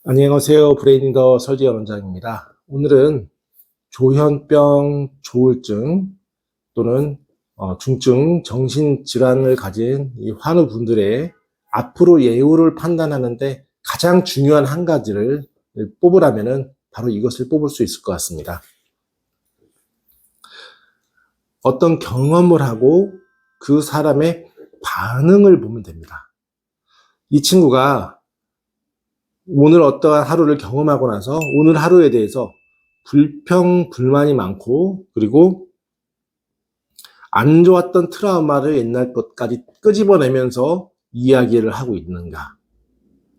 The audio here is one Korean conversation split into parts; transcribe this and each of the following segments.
안녕하세요. 브레인더 설지현 원장입니다. 오늘은 조현병, 조울증 또는 중증 정신질환을 가진 이 환우분들의 앞으로 예후를 판단하는데 가장 중요한 한 가지를 뽑으라면은 바로 이것을 뽑을 수 있을 것 같습니다. 어떤 경험을 하고 그 사람의 반응을 보면 됩니다. 이 친구가 오늘 어떠한 하루를 경험하고 나서 오늘 하루에 대해서 불평, 불만이 많고 그리고 안 좋았던 트라우마를 옛날 것까지 끄집어내면서 이야기를 하고 있는가,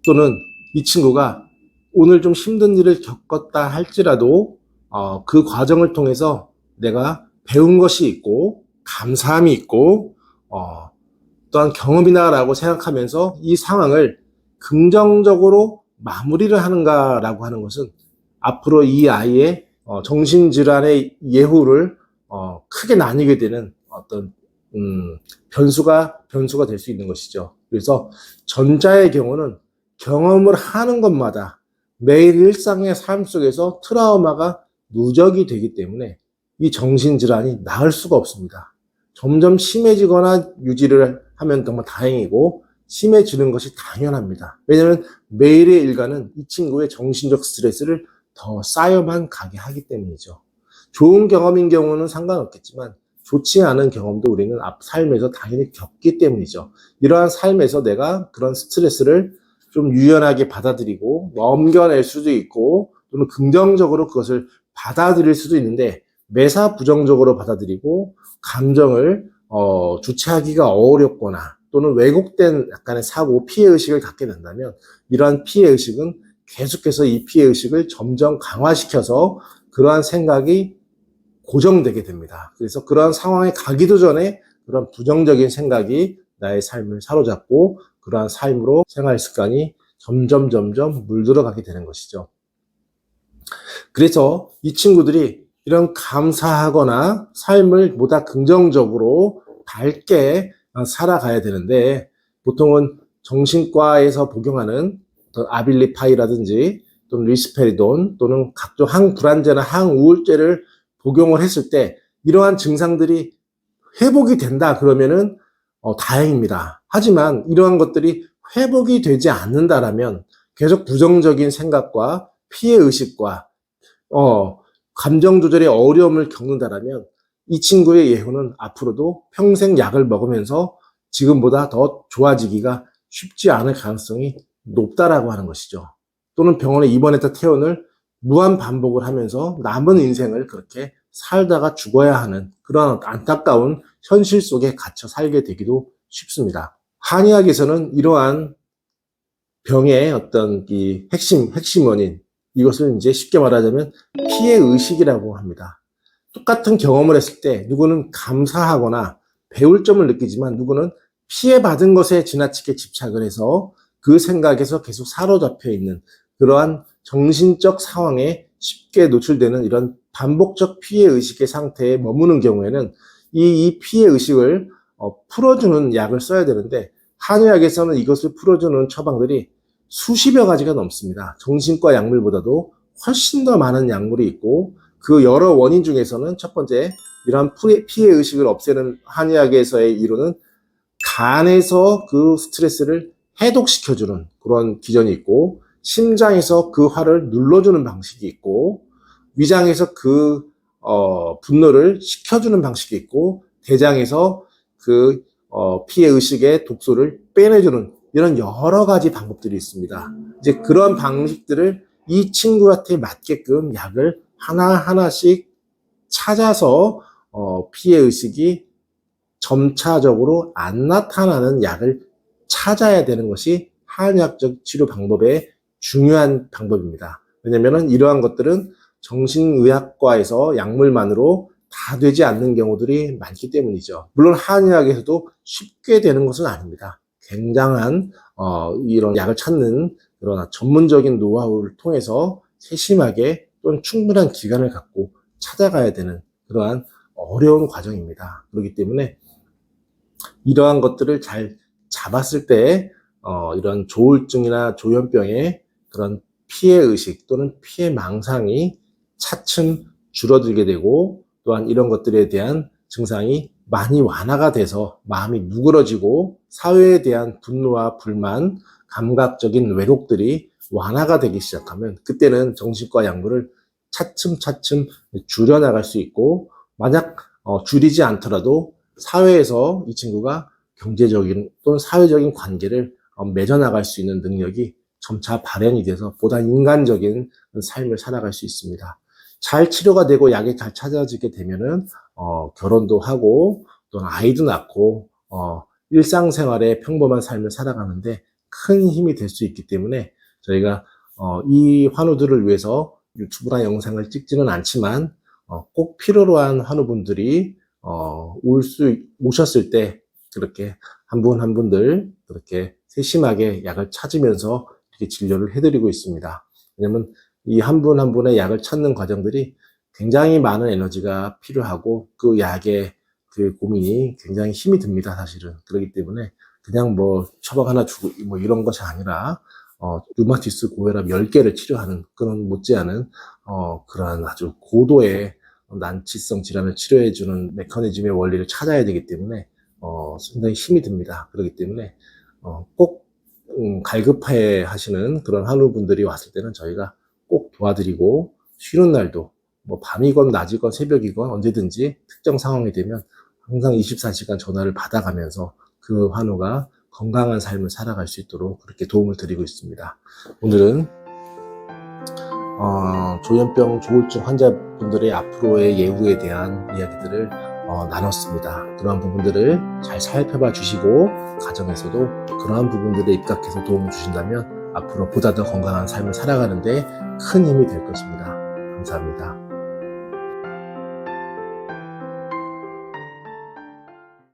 또는 이 친구가 오늘 좀 힘든 일을 겪었다 할지라도 그 과정을 통해서 내가 배운 것이 있고 감사함이 있고 또한 경험이다라고 생각하면서 이 상황을 긍정적으로 마무리를 하는가라고 하는 것은 앞으로 이 아이의 정신질환의 예후를 크게 나뉘게 되는 어떤 변수가 될 수 있는 것이죠. 그래서 전자의 경우는 경험을 하는 것마다 매일 일상의 삶 속에서 트라우마가 누적이 되기 때문에 이 정신질환이 나을 수가 없습니다. 점점 심해지거나 유지를 하면 정말 다행이고 심해지는 것이 당연합니다. 왜냐하면 매일의 일과는 이 친구의 정신적 스트레스를 더 쌓여만 가게 하기 때문이죠. 좋은 경험인 경우는 상관없겠지만 좋지 않은 경험도 우리는 앞 삶에서 당연히 겪기 때문이죠. 이러한 삶에서 내가 그런 스트레스를 좀 유연하게 받아들이고 넘겨낼 수도 있고 또는 긍정적으로 그것을 받아들일 수도 있는데, 매사 부정적으로 받아들이고 감정을 주체하기가 어렵거나 또는 왜곡된 약간의 사고, 피해의식을 갖게 된다면 이러한 피해의식은 계속해서 이 피해의식을 점점 강화시켜서 그러한 생각이 고정되게 됩니다. 그래서 그러한 상황에 가기도 전에 그런 부정적인 생각이 나의 삶을 사로잡고 그러한 삶으로 생활 습관이 점점 물들어가게 되는 것이죠. 그래서 이 친구들이 이런 감사하거나 삶을 보다 긍정적으로 밝게 살아가야 되는데, 보통은 정신과에서 복용하는 아빌리파이라든지 또는 리스페리돈 또는 각종 항불안제나 항우울제를 복용을 했을 때 이러한 증상들이 회복이 된다 그러면은 다행입니다. 하지만 이러한 것들이 회복이 되지 않는다라면 계속 부정적인 생각과 피해의식과 감정 조절의 어려움을 겪는다라면 이 친구의 예후는 앞으로도 평생 약을 먹으면서 지금보다 더 좋아지기가 쉽지 않을 가능성이 높다라고 하는 것이죠. 또는 병원에 입원했다 퇴원을 무한 반복을 하면서 남은 인생을 그렇게 살다가 죽어야 하는 그런 안타까운 현실 속에 갇혀 살게 되기도 쉽습니다. 한의학에서는 이러한 병의 어떤 이 핵심 원인, 이것을 이제 쉽게 말하자면 피해의식이라고 합니다. 똑같은 경험을 했을 때 누구는 감사하거나 배울 점을 느끼지만 누구는 피해받은 것에 지나치게 집착을 해서 그 생각에서 계속 사로잡혀 있는 그러한 정신적 상황에 쉽게 노출되는 이런 반복적 피해의식의 상태에 머무는 경우에는 이 피해의식을 풀어주는 약을 써야 되는데, 한의학에서는 이것을 풀어주는 처방들이 수십여 가지가 넘습니다. 정신과 약물보다도 훨씬 더 많은 약물이 있고, 그 여러 원인 중에서는 첫 번째, 이러한 피해의식을 없애는 한의학에서의 이론은 간에서 그 스트레스를 해독시켜주는 그런 기전이 있고, 심장에서 그 화를 눌러주는 방식이 있고, 위장에서 그 분노를 식혀주는 방식이 있고, 대장에서 그 피해의식의 독소를 빼내주는 이런 여러 가지 방법들이 있습니다. 이제 그런 방식들을 이 친구한테 맞게끔 약을 하나하나씩 찾아서 피해의식이 점차적으로 안 나타나는 약을 찾아야 되는 것이 한의학적 치료 방법의 중요한 방법입니다. 왜냐하면 이러한 것들은 정신의학과에서 약물만으로 다 되지 않는 경우들이 많기 때문이죠. 물론 한의학에서도 쉽게 되는 것은 아닙니다. 굉장한 이런 약을 찾는 그런 전문적인 노하우를 통해서 세심하게 또는 충분한 기간을 갖고 찾아가야 되는 그러한 어려운 과정입니다. 그렇기 때문에 이러한 것들을 잘 잡았을 때 이런 조울증이나 조현병의 그런 피해의식 또는 피해 망상이 차츰 줄어들게 되고 또한 이런 것들에 대한 증상이 많이 완화가 돼서 마음이 누그러지고 사회에 대한 분노와 불만, 감각적인 왜곡들이 완화가 되기 시작하면 그때는 정신과 약물을 차츰차츰 줄여나갈 수 있고 만약 줄이지 않더라도 사회에서 이 친구가 경제적인 또는 사회적인 관계를 맺어나갈 수 있는 능력이 점차 발현이 돼서 보다 인간적인 삶을 살아갈 수 있습니다. 잘 치료가 되고 약이 잘 찾아지게 되면은 결혼도 하고 또는 아이도 낳고 일상생활의 평범한 삶을 살아가는데 큰 힘이 될 수 있기 때문에 저희가 이 환우들을 위해서 유튜브나 영상을 찍지는 않지만 꼭 필요로 한 환우분들이 오셨을 때 그렇게 한 분 한 분들 그렇게 세심하게 약을 찾으면서 이렇게 진료를 해드리고 있습니다. 왜냐면 이 한 분 한 분의 약을 찾는 과정들이 굉장히 많은 에너지가 필요하고 그 약의 그 고민이 굉장히 힘이 듭니다, 사실은. 그렇기 때문에 그냥 뭐 처방 하나 주고 뭐 이런 것이 아니라 류마티스 고혈압 10개를 치료하는 그런 못지않은 그러한 아주 고도의 난치성 질환을 치료해주는 메커니즘의 원리를 찾아야 되기 때문에 상당히 힘이 듭니다. 그렇기 때문에 꼭 갈급해 하시는 그런 환우분들이 왔을 때는 저희가 꼭 도와드리고 쉬는 날도 뭐 밤이건 낮이건 새벽이건 언제든지 특정 상황이 되면 항상 24시간 전화를 받아가면서 그 환우가 건강한 삶을 살아갈 수 있도록 그렇게 도움을 드리고 있습니다. 오늘은 조현병 조울증 환자분들의 앞으로의 예후에 대한 이야기들을 나눴습니다. 그러한 부분들을 잘 살펴봐 주시고 가정에서도 그러한 부분들에 입각해서 도움을 주신다면 앞으로 보다 더 건강한 삶을 살아가는데 큰 힘이 될 것입니다. 감사합니다.